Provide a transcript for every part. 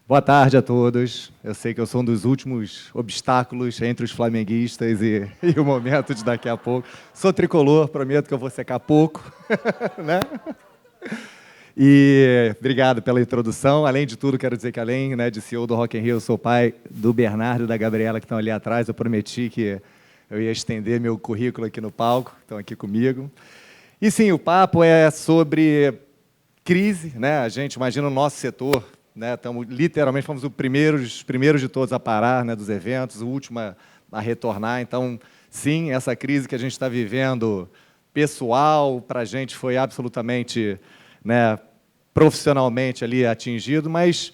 Boa tarde a todos. Eu sei que eu sou um dos últimos obstáculos entre os flamenguistas e o momento de daqui a pouco. Sou tricolor, prometo que eu vou secar pouco. Né? E obrigado pela introdução. Além de tudo, quero dizer que além de CEO do Rock in Rio, eu sou pai do Bernardo e da Gabriela, que estão ali atrás. Eu prometi que eu ia estender meu currículo aqui no palco, estão aqui comigo. E sim, o papo é sobre crise, né? A gente imagina o nosso setor, né? Literalmente fomos os primeiros de todos a parar, né, dos eventos, o último a retornar. Então, sim, essa crise que a gente está vivendo, pessoal, para a gente foi absolutamente, né, profissionalmente ali atingido, mas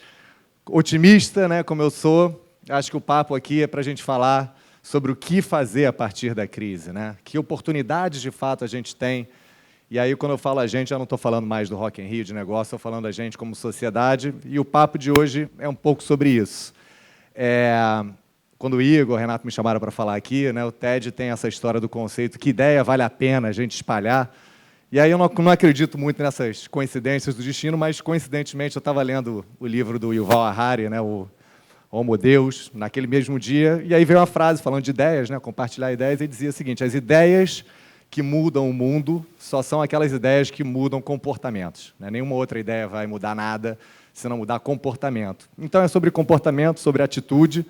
otimista, né, como eu sou, acho que o papo aqui é para a gente falar sobre o que fazer a partir da crise, né? Que oportunidades de fato a gente tem. E aí, quando eu falo a gente, eu não estou falando mais do Rock in Rio, de negócio, estou falando a gente como sociedade, e o papo de hoje é um pouco sobre isso. Quando o Igor, o Renato me chamaram para falar aqui, né, o TED tem essa história do conceito, que ideia vale a pena a gente espalhar. E aí eu não acredito muito nessas coincidências do destino, mas, coincidentemente, eu estava lendo o livro do Yuval Harari, né, o Homo Deus, naquele mesmo dia, e aí veio uma frase falando de ideias, né, compartilhar ideias, e dizia o seguinte: as ideias que mudam o mundo só são aquelas ideias que mudam comportamentos, né? Nenhuma outra ideia vai mudar nada se não mudar comportamento. Então, é sobre comportamento, sobre atitude,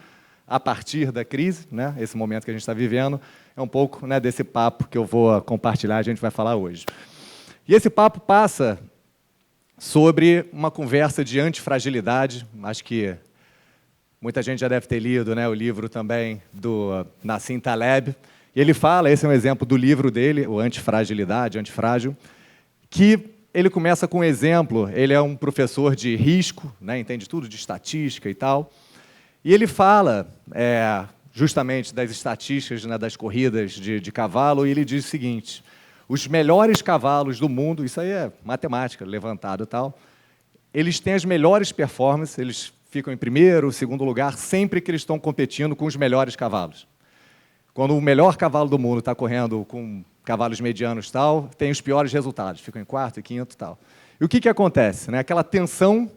a partir da crise, né? Esse momento que a gente está vivendo, é um pouco, né, desse papo que eu vou compartilhar, a gente vai falar hoje. E esse papo passa sobre uma conversa de antifragilidade. Acho que muita gente já deve ter lido, né, o livro também do Nassim Taleb. E ele fala, esse é um exemplo do livro dele, o Antifragilidade, Antifrágil, que ele começa com um exemplo. Ele é um professor de risco, né, entende tudo de estatística e tal, e ele fala justamente das estatísticas, né, das corridas de cavalo, e ele diz o seguinte: os melhores cavalos do mundo, isso aí é matemática, levantado e tal, eles têm as melhores performances, eles ficam em primeiro, segundo lugar, sempre que eles estão competindo com os melhores cavalos. Quando o melhor cavalo do mundo está correndo com cavalos medianos e tal, tem os piores resultados, ficam em quarto e quinto e tal. E o que acontece? Né? Aquela tensão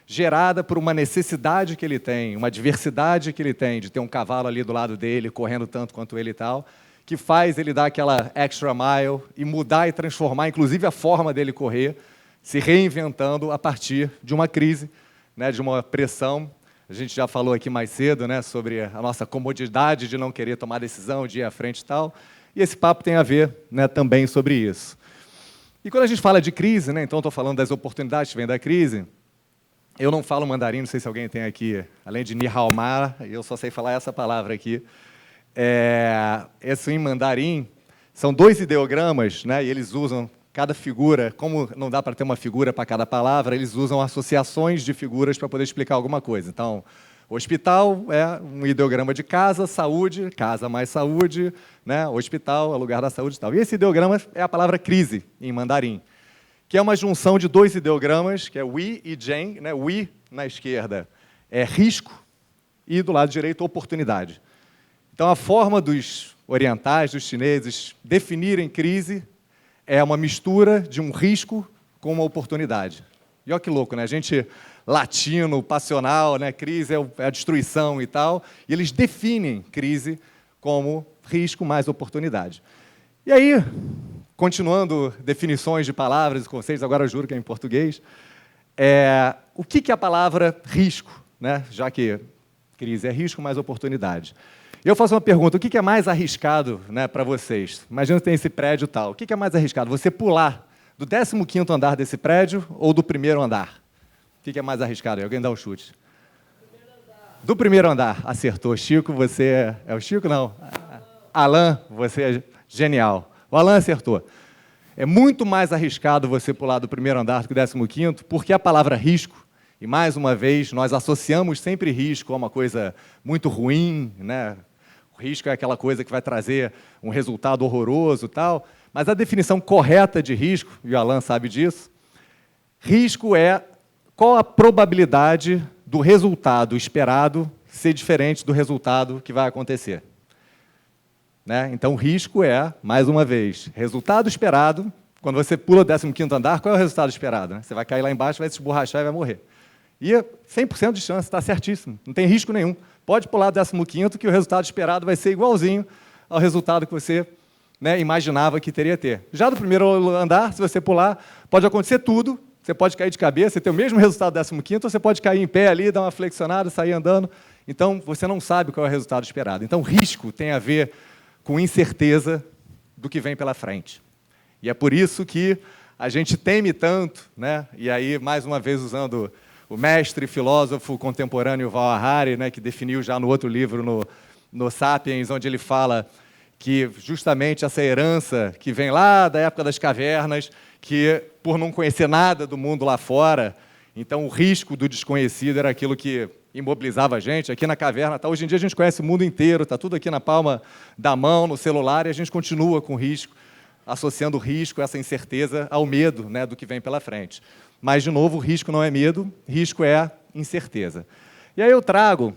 gerada por uma necessidade que ele tem, uma diversidade que ele tem de ter um cavalo ali do lado dele, correndo tanto quanto ele e tal, que faz ele dar aquela extra mile e mudar e transformar, inclusive, a forma dele correr, se reinventando a partir de uma crise, né, de uma pressão. A gente já falou aqui mais cedo, né, sobre a nossa comodidade de não querer tomar decisão, de ir à frente e tal. E esse papo tem a ver, né, também sobre isso. E quando a gente fala de crise, né, então estou falando das oportunidades que vêm da crise, eu não falo mandarim, não sei se alguém tem aqui, além de Ni Hao Ma, eu só sei falar essa palavra aqui. Esse em mandarim são 2 ideogramas, né, e eles usam cada figura, como não dá para ter uma figura para cada palavra, eles usam associações de figuras para poder explicar alguma coisa. Então, hospital é um ideograma de casa, saúde, casa mais saúde, né? Hospital é lugar da saúde e tal. E esse ideograma é a palavra crise, em mandarim, que é uma junção de 2 ideogramas, que é Wi e Zhen, né? Wi, na esquerda, é risco, e do lado direito, oportunidade. Então, a forma dos orientais, dos chineses, definirem crise é uma mistura de um risco com uma oportunidade. E olha que louco, né? A gente, latino, passional, né? Crise é a destruição e tal, e eles definem crise como risco mais oportunidade. E aí, continuando definições de palavras e conceitos, agora eu juro que é em português, o que é a palavra risco, né? Já que crise é risco mais oportunidade. Eu faço uma pergunta: o que é mais arriscado, né, para vocês? Imagina que tem esse prédio e tal. O que é mais arriscado? Você pular do 15º andar desse prédio ou do primeiro andar? O que é mais arriscado? Alguém dá um chute. Do primeiro andar. Acertou. Chico, você... É o Chico? Não. Alan, você é genial. O Alan acertou. É muito mais arriscado você pular do primeiro andar do que do 15º, porque a palavra risco, e mais uma vez, nós associamos sempre risco a uma coisa muito ruim, né? O risco é aquela coisa que vai trazer um resultado horroroso e tal, mas a definição correta de risco, e o Alan sabe disso, risco é qual a probabilidade do resultado esperado ser diferente do resultado que vai acontecer. Né? Então, risco é, mais uma vez, resultado esperado. Quando você pula o 15º andar, qual é o resultado esperado? Né? Você vai cair lá embaixo, vai se esborrachar e vai morrer. E 100% de chance, está certíssimo, não tem risco nenhum. Pode pular do 15º que o resultado esperado vai ser igualzinho ao resultado que você, né, imaginava que teria ter. Já do primeiro andar, se você pular, pode acontecer tudo, você pode cair de cabeça, você ter o mesmo resultado do 15º, ou você pode cair em pé ali, dar uma flexionada, sair andando. Então, você não sabe qual é o resultado esperado. Então, risco tem a ver com incerteza do que vem pela frente. E é por isso que a gente teme tanto, né? E aí, mais uma vez, usando o mestre filósofo contemporâneo Yuval Harari, né, que definiu já no outro livro, no Sapiens, onde ele fala que justamente essa herança que vem lá da época das cavernas, que por não conhecer nada do mundo lá fora, então o risco do desconhecido era aquilo que imobilizava a gente. Aqui na caverna, tá, hoje em dia a gente conhece o mundo inteiro, está tudo aqui na palma da mão, no celular, e a gente continua com risco, associando o risco, essa incerteza, ao medo, né, do que vem pela frente. Mas, de novo, o risco não é medo, risco é incerteza. E aí eu trago,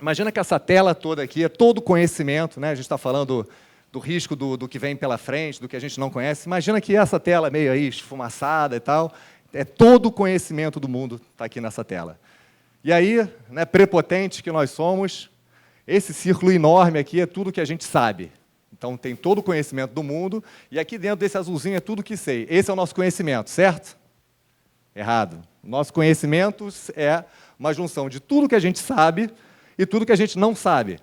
imagina que essa tela toda aqui é todo conhecimento, né? A gente está falando do risco do que vem pela frente, do que a gente não conhece. Imagina que essa tela meio aí esfumaçada e tal, é todo o conhecimento do mundo está aqui nessa tela. E aí, né, prepotente que nós somos, esse círculo enorme aqui é tudo que a gente sabe. Então, tem todo o conhecimento do mundo, e aqui dentro desse azulzinho é tudo que sei. Esse é o nosso conhecimento, certo? Errado. Nosso conhecimento é uma junção de tudo que a gente sabe e tudo que a gente não sabe.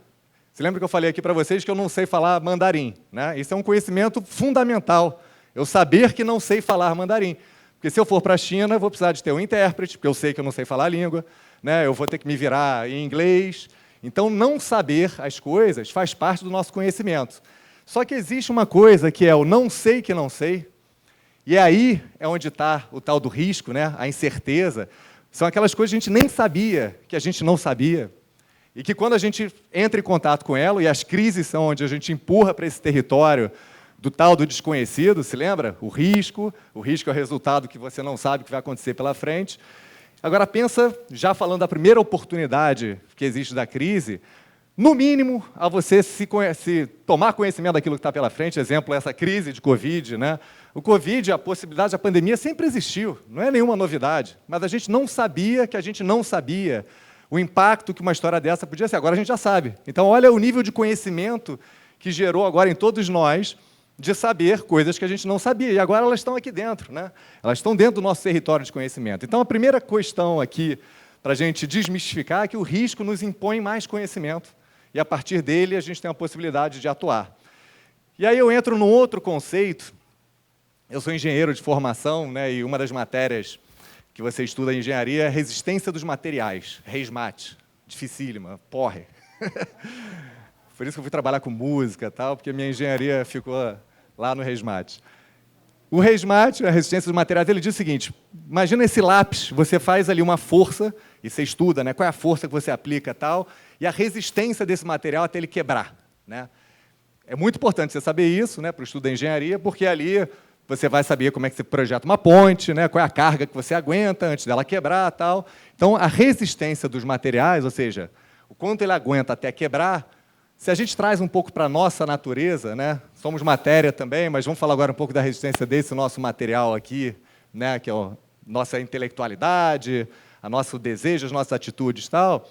Você lembra que eu falei aqui para vocês que eu não sei falar mandarim, né? Isso é um conhecimento fundamental, eu saber que não sei falar mandarim. Porque se eu for para a China, eu vou precisar de ter um intérprete, porque eu sei que eu não sei falar a língua, né? Eu vou ter que me virar em inglês. Então, não saber as coisas faz parte do nosso conhecimento. Só que existe uma coisa que é o não sei que não sei, e aí é onde está o tal do risco, né? A incerteza. São aquelas coisas que a gente nem sabia, que a gente não sabia, e que quando a gente entra em contato com ela, e as crises são onde a gente empurra para esse território do tal do desconhecido, se lembra? O risco é o resultado que você não sabe que vai acontecer pela frente. Agora pensa, já falando da primeira oportunidade que existe da crise, no mínimo, a você se tomar conhecimento daquilo que está pela frente, exemplo, essa crise de Covid, né? O Covid, a possibilidade da pandemia sempre existiu, não é nenhuma novidade, mas a gente não sabia que a gente não sabia o impacto que uma história dessa podia ser. Agora a gente já sabe. Então, olha o nível de conhecimento que gerou agora em todos nós de saber coisas que a gente não sabia. E agora elas estão aqui dentro, né? Elas estão dentro do nosso território de conhecimento. Então, a primeira questão aqui, para a gente desmistificar, é que o risco nos impõe mais conhecimento. E, a partir dele, a gente tem a possibilidade de atuar. E aí eu entro num outro conceito. Eu sou engenheiro de formação, né, e uma das matérias que você estuda em engenharia é resistência dos materiais, RESMAT, dificílima, porre. Por isso que eu fui trabalhar com música, tal, porque minha engenharia ficou lá no RESMAT. O RESMAT, a resistência dos materiais, ele diz o seguinte: imagina esse lápis, você faz ali uma força, e você estuda, né, qual é a força que você aplica, tal, e a resistência desse material até ele quebrar, né? É muito importante você saber isso, né, para o estudo da engenharia, porque ali você vai saber como é que você projeta uma ponte, né, qual é a carga que você aguenta antes dela quebrar, tal. Então, a resistência dos materiais, ou seja, o quanto ele aguenta até quebrar, se a gente traz um pouco para a nossa natureza, né, somos matéria também, mas vamos falar agora um pouco da resistência desse nosso material aqui, né, que é a nossa intelectualidade, o nosso desejo, as nossas atitudes, tal.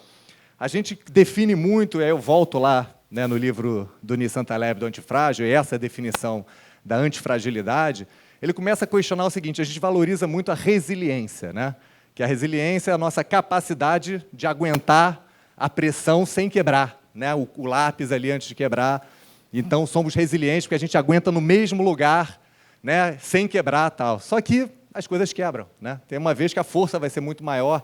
A gente define muito, eu volto lá, né, no livro do Nissan Taleb, do Antifrágil, e essa é a definição da antifragilidade, ele começa a questionar o seguinte: a gente valoriza muito a resiliência, né? Que a resiliência é a nossa capacidade de aguentar a pressão sem quebrar, né? O lápis ali antes de quebrar. Então, somos resilientes porque a gente aguenta no mesmo lugar, né, sem quebrar, tal. Só que as coisas quebram, né? Tem uma vez que a força vai ser muito maior.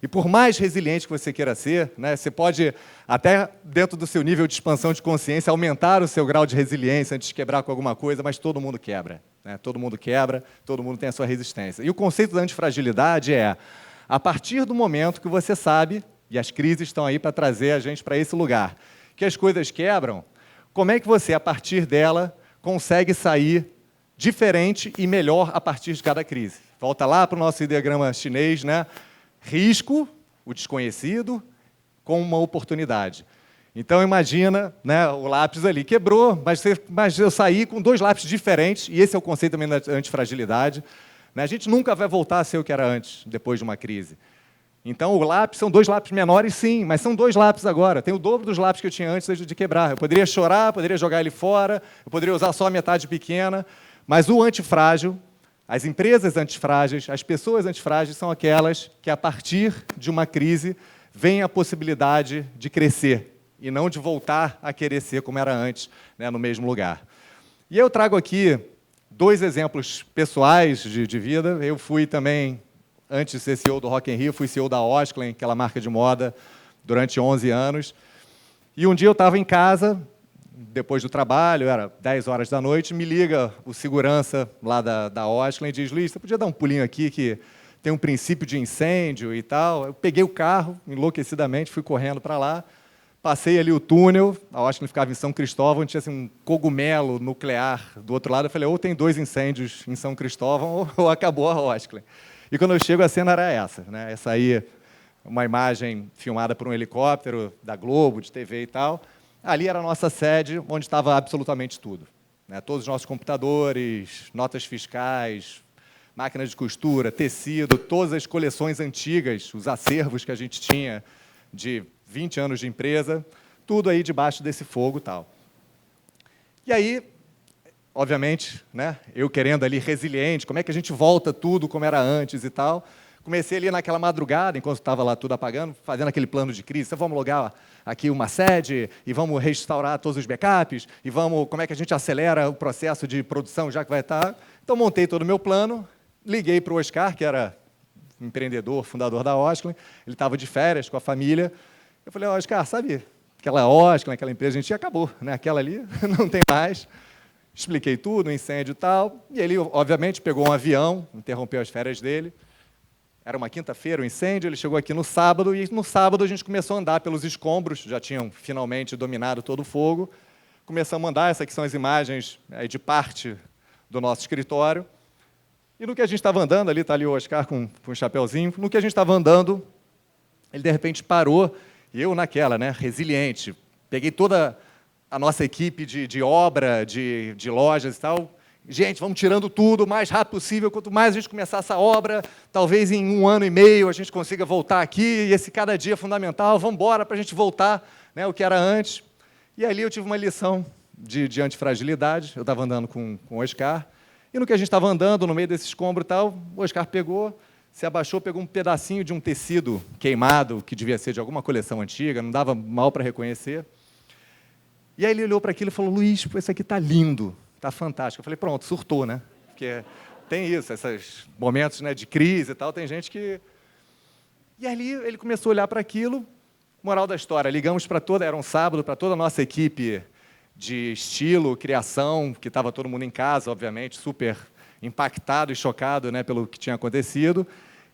E por mais resiliente que você queira ser, né, você pode, até dentro do seu nível de expansão de consciência, aumentar o seu grau de resiliência antes de quebrar com alguma coisa, mas todo mundo quebra, né? Todo mundo quebra, todo mundo tem a sua resistência. E o conceito da antifragilidade é, a partir do momento que você sabe, e as crises estão aí para trazer a gente para esse lugar, que as coisas quebram, como é que você, a partir dela, consegue sair diferente e melhor a partir de cada crise? Volta lá para o nosso ideograma chinês, né? Risco, o desconhecido, com uma oportunidade. Então, imagina, né, o lápis ali quebrou, mas eu saí com 2 lápis diferentes, e esse é o conceito também da antifragilidade. Né? A gente nunca vai voltar a ser o que era antes, depois de uma crise. Então, o lápis são 2 lápis menores, sim, mas são 2 lápis agora. Tem o dobro dos lápis que eu tinha antes de quebrar. Eu poderia chorar, poderia jogar ele fora, eu poderia usar só a metade pequena, mas o antifrágil, as empresas antifrágeis, as pessoas antifrágeis são aquelas que, a partir de uma crise, vem a possibilidade de crescer e não de voltar a querer ser como era antes, né, no mesmo lugar. E eu trago aqui 2 exemplos pessoais de vida. Eu fui também, antes de ser CEO do Rock in Rio, fui CEO da Osklen, aquela marca de moda, durante 11 anos. E um dia eu estava em casa, depois do trabalho, era 10 horas da noite, me liga o segurança lá da Osklen e diz: Luiz, você podia dar um pulinho aqui que tem um princípio de incêndio e tal. Eu peguei o carro, enlouquecidamente, fui correndo para lá, passei ali o túnel, a Osklen ficava em São Cristóvão, tinha assim, um cogumelo nuclear do outro lado. Eu falei, ou tem 2 incêndios em São Cristóvão, ou acabou a Osklen. E quando eu chego, a cena era essa, né? Essa aí, uma imagem filmada por um helicóptero da Globo, de TV e tal. Ali era a nossa sede, onde estava absolutamente tudo, né? Todos os nossos computadores, notas fiscais, máquinas de costura, tecido, todas as coleções antigas, os acervos que a gente tinha de 20 anos de empresa, tudo aí debaixo desse fogo e tal. E aí, obviamente, né, eu querendo ali resiliente, como é que a gente volta tudo como era antes e tal, comecei ali naquela madrugada, enquanto estava lá tudo apagando, fazendo aquele plano de crise. Então, vamos logar aqui uma sede e vamos restaurar todos os backups e vamos, como é que a gente acelera o processo de produção já que vai estar. Então, montei todo o meu plano, liguei para o Oscar, que era empreendedor, fundador da Osklen, ele estava de férias com a família. Eu falei, Oscar, sabe, aquela Osklen, aquela empresa, a gente acabou, né? Aquela ali não tem mais. Expliquei tudo, o incêndio e tal, e ele, obviamente, pegou um avião, interrompeu as férias dele. Era uma quinta-feira o incêndio, ele chegou aqui no sábado, e no sábado a gente começou a andar pelos escombros, já tinham finalmente dominado todo o fogo. Começamos a andar, essas aqui são as imagens de parte do nosso escritório. E no que a gente estava andando, ali está ali o Oscar com um chapeuzinho, no que a gente estava andando, ele de repente parou, e eu naquela, né, resiliente, peguei toda a nossa equipe de obra, de lojas e tal. Gente, vamos tirando tudo o mais rápido possível. Quanto mais a gente começar essa obra, talvez em 1 ano e meio a gente consiga voltar aqui, e esse cada dia é fundamental, vamos embora para a gente voltar, né, o que era antes. E ali eu tive uma lição de antifragilidade. Eu estava andando com o Oscar, e no que a gente estava andando, no meio desse escombro e tal, o Oscar pegou, se abaixou, pegou um pedacinho de um tecido queimado, que devia ser de alguma coleção antiga, não dava mal para reconhecer. E aí ele olhou para aquilo e falou, Luiz, isso aqui está lindo, está fantástico. Eu falei, pronto, surtou, né? Porque tem isso, esses momentos, né, de crise e tal, tem gente que... E ali ele começou a olhar para aquilo, moral da história, ligamos para toda, era um sábado, para toda a nossa equipe de estilo, criação, que estava todo mundo em casa, obviamente, super impactado e chocado, né, pelo que tinha acontecido.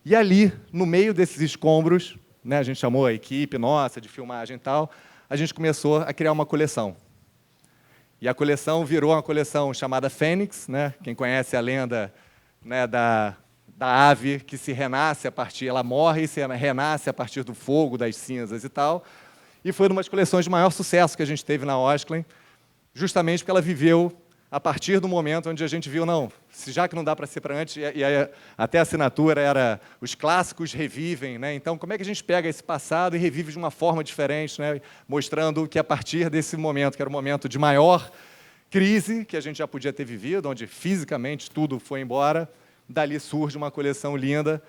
E ali, no meio desses escombros, né, a gente chamou a equipe nossa de filmagem e tal, a gente começou a criar uma coleção. E a coleção virou uma coleção chamada Fênix, né? Quem conhece a lenda, né, da ave que se renasce a partir, ela morre e se renasce a partir do fogo, das cinzas e tal. E foi uma das coleções de maior sucesso que a gente teve na Osklen, justamente porque ela viveu a partir do momento onde a gente viu, não, já que não dá para ser para antes, e até a assinatura era os clássicos revivem, né? Então, como é que a gente pega esse passado e revive de uma forma diferente, né? Mostrando que a partir desse momento, que era o momento de maior crise que a gente já podia ter vivido, onde fisicamente tudo foi embora, dali surge uma coleção linda.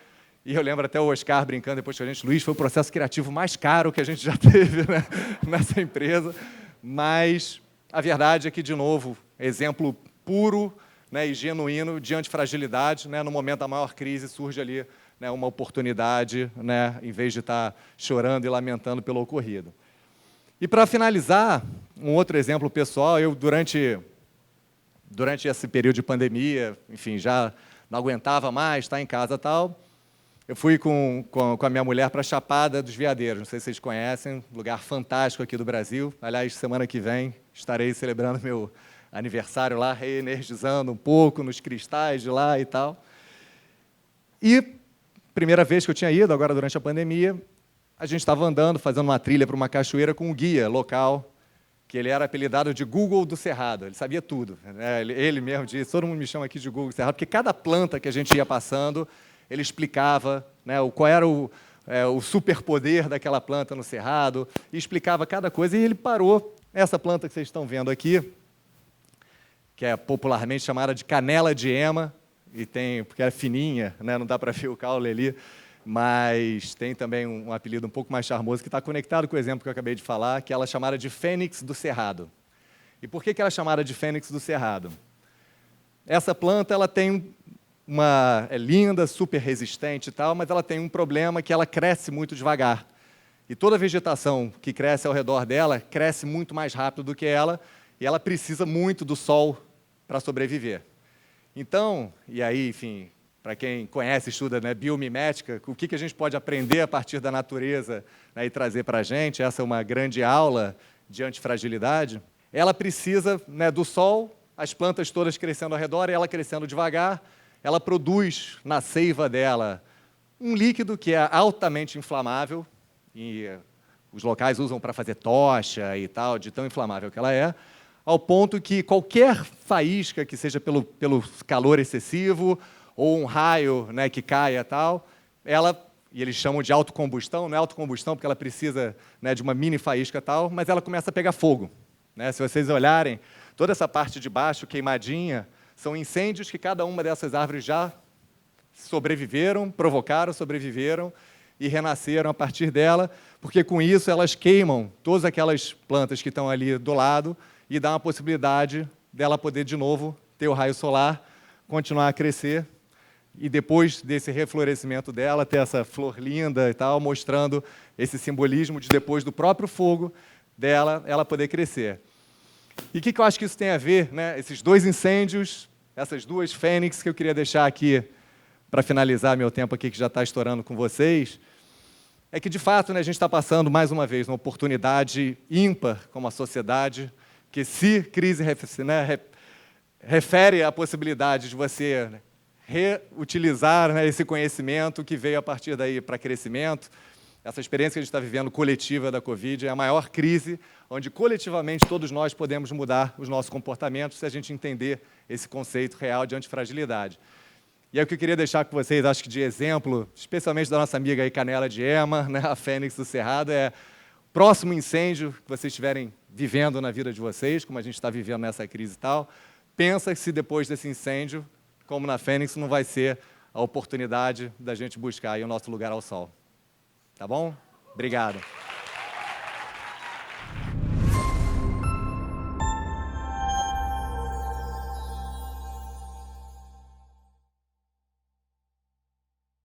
E eu lembro até o Oscar brincando depois com a gente, Luiz, foi o processo criativo mais caro que a gente já teve, né, nessa empresa, mas a verdade é que, de novo, exemplo puro, né, e genuíno de antifragilidade, né, no momento da maior crise surge ali, né, uma oportunidade, né, em vez de estar chorando e lamentando pelo ocorrido. E para finalizar, um outro exemplo pessoal, eu durante esse período de pandemia, enfim, já não aguentava mais estar em casa e tal, eu fui com a minha mulher para a Chapada dos Veadeiros, não sei se vocês conhecem, lugar fantástico aqui do Brasil. Aliás, semana que vem estarei celebrando meu aniversário lá, reenergizando um pouco nos cristais de lá e tal. E, primeira vez que eu tinha ido, agora durante a pandemia, a gente estava andando, fazendo uma trilha para uma cachoeira com um guia local, que ele era apelidado de Google do Cerrado, ele sabia tudo, né? Ele mesmo disse, todo mundo me chama aqui de Google do Cerrado, porque cada planta que a gente ia passando, ele explicava, né, qual era o o superpoder daquela planta no cerrado, e explicava cada coisa, e ele parou essa planta que vocês estão vendo aqui, que é popularmente chamada de canela de ema, e tem, porque é fininha, né, não dá para ver o caule ali, mas tem também um apelido um pouco mais charmoso, que está conectado com o exemplo que eu acabei de falar, que ela é chamada de fênix do cerrado. E por que ela é chamada de fênix do cerrado? Essa planta ela tem é linda, super resistente e tal, mas ela tem um problema que ela cresce muito devagar. E toda a vegetação que cresce ao redor dela cresce muito mais rápido do que ela, e ela precisa muito do sol para sobreviver. Então, e aí, enfim, para quem conhece, estuda, né, biomimética, o que a gente pode aprender a partir da natureza, né, e trazer para a gente, essa é uma grande aula de antifragilidade, ela precisa, né, do sol, as plantas todas crescendo ao redor, e ela crescendo devagar, ela produz na seiva dela um líquido que é altamente inflamável, e os locais usam para fazer tocha e tal, de tão inflamável que ela é, ao ponto que qualquer faísca que seja pelo calor excessivo, ou um raio, né, que caia e tal, e eles chamam de autocombustão, não é autocombustão porque ela precisa, né, de uma mini faísca e tal, mas ela começa a pegar fogo. Né? Se vocês olharem, toda essa parte de baixo queimadinha, são incêndios que cada uma dessas árvores já sobreviveram, provocaram, sobreviveram e renasceram a partir dela, porque com isso elas queimam todas aquelas plantas que estão ali do lado e dá uma possibilidade dela poder de novo ter o raio solar, continuar a crescer e depois desse reflorescimento dela ter essa flor linda e tal, mostrando esse simbolismo de depois do próprio fogo dela, ela poder crescer. E o que eu acho que isso tem a ver, né? Esses dois incêndios, essas duas fênix que eu queria deixar aqui para finalizar meu tempo aqui, que já está estourando com vocês, é que, de fato, né, a gente está passando, mais uma vez, uma oportunidade ímpar como a sociedade, que se crise refere à possibilidade de você reutilizar, né, esse conhecimento que veio a partir daí para crescimento. Essa experiência que a gente está vivendo coletiva da Covid é a maior crise onde coletivamente todos nós podemos mudar os nossos comportamentos se a gente entender esse conceito real de antifragilidade. E é o que eu queria deixar com vocês, acho que de exemplo, especialmente da nossa amiga aí, Canela de Ema, né, a Fênix do Cerrado, é o próximo incêndio que vocês estiverem vivendo na vida de vocês, como a gente está vivendo nessa crise e tal, pensa se depois desse incêndio, como na Fênix, não vai ser a oportunidade da gente buscar aí o nosso lugar ao sol. Tá bom? Obrigado.